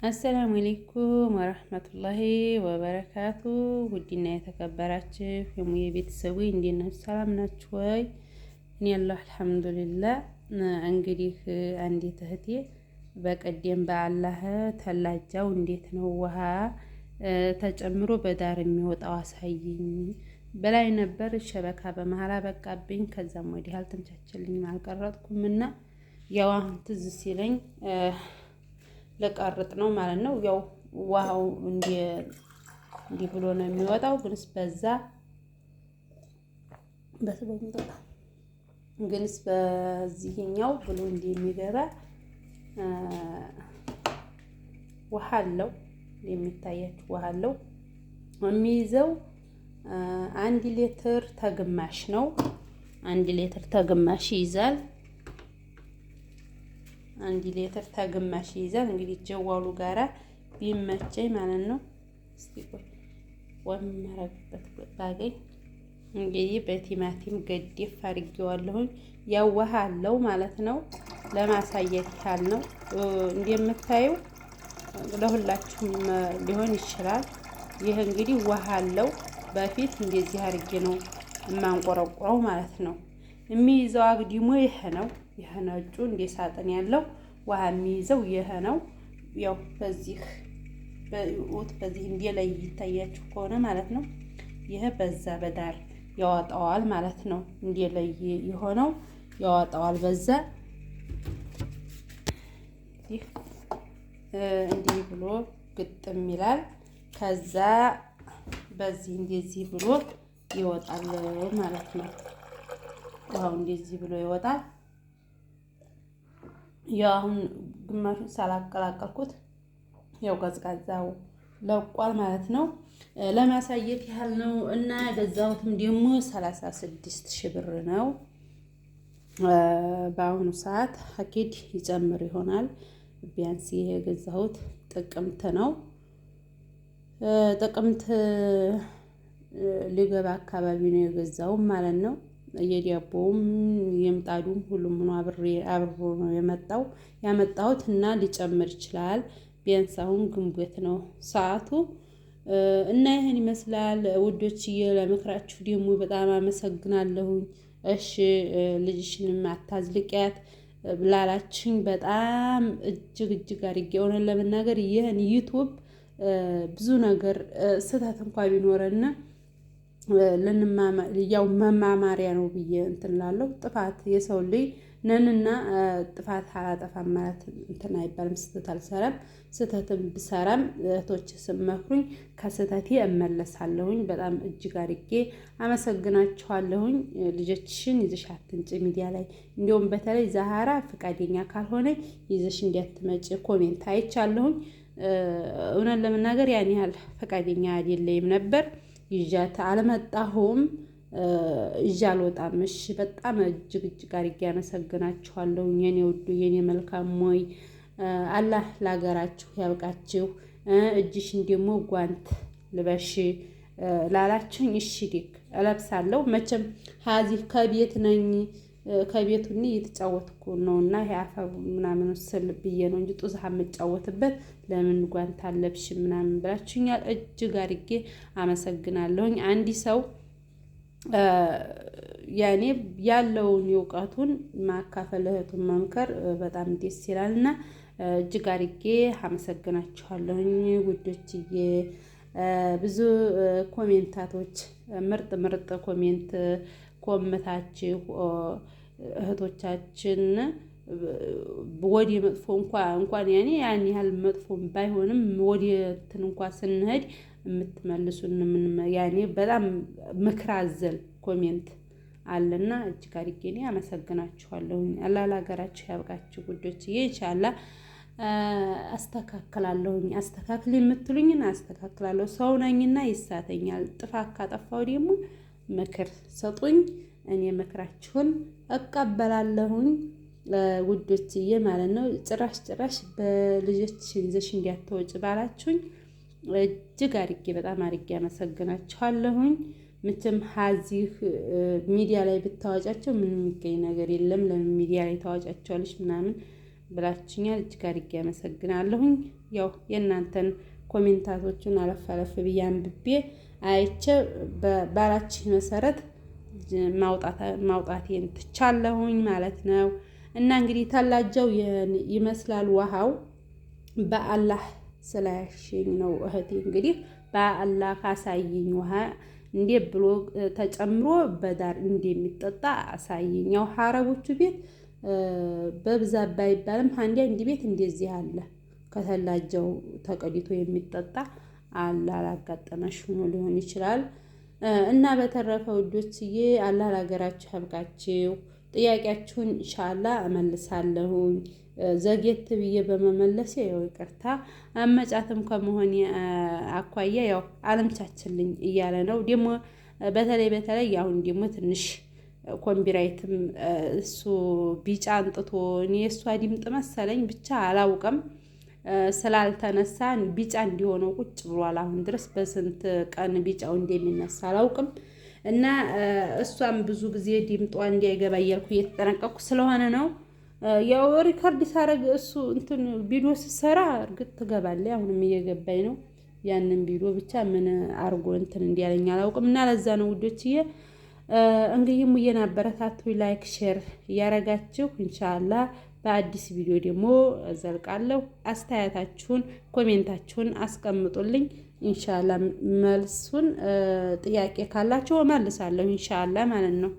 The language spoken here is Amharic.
አሰላሙ አለይኩም ወረህመቱላሂ ወበረካቱ። ውድና የተከበራችሁ የሙዬ ቤተሰቦች እንዴት ናችሁ? ሰላም ናችሁ ወይ? እኔ ያለሁ አልሐምዱሊላህ። እንግዲህ አንዲት እህቴ በቀደም በአላህ ተላጃው እንዴት ነው ውሃ ተጨምሮ በዳር የሚወጣው አሳይኝ በላይ ነበር። ሸበካ በመሀል አበቃብኝ። ከዛም ወዲህ አልተመቻቸልኝም አልቀረጥኩምና ያው አሁን ትዝ ሲለኝ ለቀርጥ ነው ማለት ነው። ያው ውሃው እንዲህ ብሎ ነው የሚወጣው። ግንስ በዚህኛው ብሎ እንዲህ የሚገባ ውሃ አለው። የሚታያችሁ ውሃ አለው። የሚይዘው 1 ሊትር ተግማሽ ነው። 1 ሊትር ተግማሽ ይይዛል። 1 ሊትር ተግማሽ ይይዛል። እንግዲህ ጀዋሉ ጋራ ቢመቸኝ ማለት ነው። እስቲ ቆይ ወመረበት ባገኝ እንግዲህ በቲማቲም ገደፍ አድርጌዋለሁኝ። ያው ውሃ አለው ማለት ነው። ለማሳየት ያህል ነው። እንደምታዩ ለሁላችሁም ሊሆን ይችላል። ይህ እንግዲህ ውሃ አለው። በፊት እንደዚህ አድርጌ ነው የማንቆረቆረው ማለት ነው። የሚይዘው አግዲሞ ይሄ ነው። ይሄ ነጩ እንደ ሳጥን ያለው ውሃ የሚይዘው ይሄ ነው። ያው በዚህ ላይ ይታያችሁ ከሆነ ማለት ነው። ይሄ በዛ በዳር ያወጣዋል ማለት ነው። እንደ ላይ የሆነው ያወጣዋል በዛ እንዲህ ብሎ ግጥም ይላል። ከዛ በዚህ እንደዚህ ብሎ ይወጣል ማለት ነው። ውሃው እንደዚህ ብሎ ይወጣል። ያው አሁን ግማሹን ሳላቀላቀልኩት ያው ቀዝቃዛው ለቋል ማለት ነው። ለማሳየት ያህል ነው እና የገዛሁትም ደግሞ 36 ብር ነው። በአሁኑ ሰዓት አኪድ ይጨምር ይሆናል። ቢያንስ ይሄ የገዛሁት ጥቅምት ነው። ጥቅምት ሊገባ አካባቢ ነው የገዛው ማለት ነው። የዲያቦውም የምጣዱም ሁሉም ነው አብሮ ነው ያመጣሁት እና ሊጨምር ይችላል። ቢያንስ አሁን ግንቦት ነው ሰዓቱ እና ይሄን ይመስላል ውዶችዬ። ለምክራችሁ ደግሞ በጣም አመሰግናለሁኝ። እሺ ልጅሽንም አታዝልቂያት ላላችኝ በጣም እጅግ አድርጌ ሆነን ለመናገር ይህን ዩቲዩብ ብዙ ነገር ስህተት እንኳን ቢኖረና ያው መማማሪያ ነው ብዬ እንትን እላለሁ። ጥፋት የሰው ልጅ ነንና ጥፋት አላጠፋም ማለት እንትን አይባልም። ስህተት አልሰራም። ስህተትም ብሰራም እህቶች ስመክሩኝ ከስህተቴ እመለሳለሁኝ። በጣም እጅግ አድርጌ አመሰግናችኋለሁኝ። ልጆችሽን ይዘሽ አትንጭ ሚዲያ ላይ እንዲሁም በተለይ ዛሃራ ፈቃደኛ ካልሆነ ይዘሽ እንዲያትመጭ ኮሜንት አይቻለሁኝ። እውነት ለመናገር ያን ያህል ፈቃደኛ አይደለም ነበር። ይዣት አልመጣሁም። ይዤ አልወጣም። እሺ በጣም እጅግ አድርጌ አመሰግናችኋለሁ የኔ ውዱ የኔ መልካም ሞይ አላህ ለሀገራችሁ ያብቃችሁ። እጅሽን ደግሞ ጓንት ልበሽ ላላችሁኝ እሺ ዲክ እለብሳለሁ። መቼም ሀዚህ ከቤት ነኝ ከቤቱን እየተጫወትኩ ነውና ይሄ አፈር ምናምን ስል ብዬ ነው እንጂ ጡዛ የምጫወትበት ለምን ጓንት አለብሽ ምናምን ብላችሁኛል። እጅግ አድርጌ አመሰግናለሁኝ። አንዲ ሰው ያኔ ያለውን የእውቀቱን ማካፈል እህቱን መምከር በጣም ደስ ይላልና እጅግ አድርጌ አመሰግናችኋለሁኝ ውዶችዬ። ብዙ ኮሜንታቶች ምርጥ ኮሜንት ኮመታችሁ እህቶቻችን ወዲ መጥፎ እንኳን ያን ያህል መጥፎም ባይሆንም ወዲ እንትን እንኳን ስንሄድ የምትመልሱን ያኔ በጣም ምክር አዘል ኮሜንት አለና እጅግ አድርጌ እኔ አመሰግናችኋለሁ። አላህ ለሀገራችሁ ያብቃችሁ ጉዶችዬ። ኢንሻአላህ አስተካክላለሁኝ። አስተካክል የምትሉኝን አስተካክላለሁ። ሰው ነኝና ይሳተኛል። ጥፋት ካጠፋው ደግሞ ምክር ሰጡኝ። እኔ ምክራችሁን እቀበላለሁኝ ውዶችዬ ማለት ነው። ጭራሽ በልጆች ይዘሽ እንዲያተወጭ ባላችሁኝ እጅግ አድርጌ በጣም አድርጌ አመሰግናችኋለሁኝ። መቼም ሀዚህ ሚዲያ ላይ ብታወጫቸው ምንም የሚገኝ ነገር የለም። ለምን ሚዲያ ላይ ታወጫቸዋለሽ ምናምን ብላችሁኛል። እጅግ አድርጌ አመሰግናለሁኝ። ያው የእናንተን ኮሜንታቶችን አለፍ አለፍ ብዬ አንብቤ አይቼ ባላችሁ መሰረት ማውጣቴን ትቻለሁኝ ማለት ነው። እና እንግዲህ ተላጃው ይመስላል ውሃው በአላህ ስላያሽኝ ነው እህቴ። እንግዲህ በአላህ ካሳየኝ ውሃ እንዴት ብሎ ተጨምሮ በዳር እንደሚጠጣ አሳየኝ። ያው ሀረቦቹ ቤት በብዛት ባይባልም አንድ ቤት እንደዚህ አለ፣ ከተላጃው ተቀዲቶ የሚጠጣ አለ። አላጋጠመሽ ሆኖ ሊሆን ይችላል። እና በተረፈ ውዶችዬ አላህ ለሀገራችሁ ያብቃችሁ። ጥያቄያችሁን ኢንሻአላህ እመልሳለሁኝ። ዘግየት ብዬ በመመለስ ያው ይቅርታ፣ አመጫትም ከመሆን አኳያ ያው አለምቻችልኝ እያለ ነው። ደግሞ በተለይ አሁን ደግሞ ትንሽ ኮምቢራይትም እሱ ቢጫ አንጥቶ እኔ እሷ ድምጥ መሰለኝ ብቻ አላውቅም ስላልተነሳ ቢጫ እንዲሆነው ቁጭ ብሏል። አሁን ድረስ በስንት ቀን ቢጫው እንደሚነሳ አላውቅም። እና እሷም ብዙ ጊዜ ድምጧ እንዲያይገባ እያልኩ እየተጠነቀቅኩ ስለሆነ ነው። ያው ሪከርድ ሳረግ እሱ እንትን ቪዲዮ ስሰራ እርግጥ ትገባለች። አሁንም እየገባኝ ነው። ያንን ቪዲዮ ብቻ ምን አርጎ እንትን እንዲያለኝ አላውቅም። እና ለዛ ነው ውዶችዬ እንግዲህ ሙየና አበረታቱ፣ ላይክ ሼር እያረጋችሁ ኢንሻአላህ በአዲስ ቪዲዮ ደግሞ ዘልቃለሁ። አስተያየታችሁን ኮሜንታችሁን አስቀምጡልኝ። ኢንሻአላህ መልሱን ጥያቄ ካላችሁ እመልሳለሁ ኢንሻአላህ ማለት ነው።